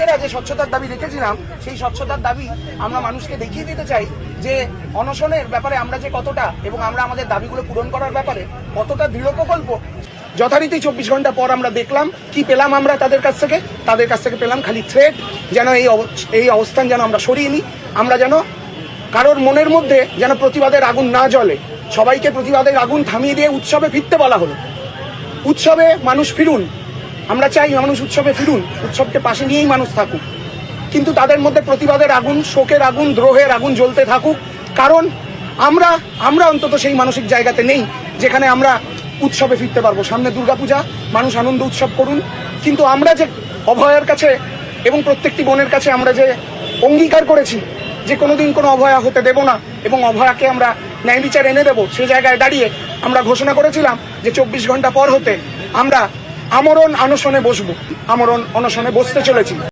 নিজেরা যে স্বচ্ছতার দাবি রেখেছিলাম সেই স্বচ্ছতার দাবি আমরা মানুষকে দেখিয়ে দিতে চাই যে অনশনের ব্যাপারে আমরা যে কতটা এবং আমরা আমাদের দাবিগুলো পূরণ করার ব্যাপারে কতটা দৃঢ় প্রকল্প। যথারীতি 24 ঘন্টা পর আমরা দেখলাম কি পেলাম আমরা তাদের কাছ থেকে পেলাম খালি থ্রেট, যেন এই অবস্থান যেন আমরা সরিয়ে নিই, আমরা যেন কারোর মনের মধ্যে যেন প্রতিবাদের আগুন না জ্বলে। সবাইকে প্রতিবাদের আগুন থামিয়ে দিয়ে উৎসবে ফিরতে বলা হলো। উৎসবে মানুষ ফিরুন, আমরা চাই মানুষ উৎসবে ফিরুন, উৎসবকে পাশে নিয়েই মানুষ থাকুক, কিন্তু তাদের মধ্যে প্রতিবাদের আগুন, শোকের আগুন, দ্রোহের আগুন জ্বলতে থাকুক। কারণ আমরা অন্তত সেই মানসিক জায়গাতে নেই যেখানে আমরা উৎসবে ফিরতে পারবো। সামনে দুর্গাপূজা, মানুষ আনন্দ উৎসব করুন, কিন্তু আমরা যে অভয়ার কাছে এবং প্রত্যেকটি বোনের কাছে আমরা যে অঙ্গীকার করেছি যে কোনোদিন কোনো অভয়া হতে দেব না এবং অভয়াকে আমরা ন্যায় বিচার এনে দেবো, সেই জায়গায় দাঁড়িয়ে আমরা ঘোষণা করেছিলাম যে 24 ঘন্টা পর হতে আমরা আমরণ অনশনে বসবো, আমরণ অনশনে বসতে চলেছি।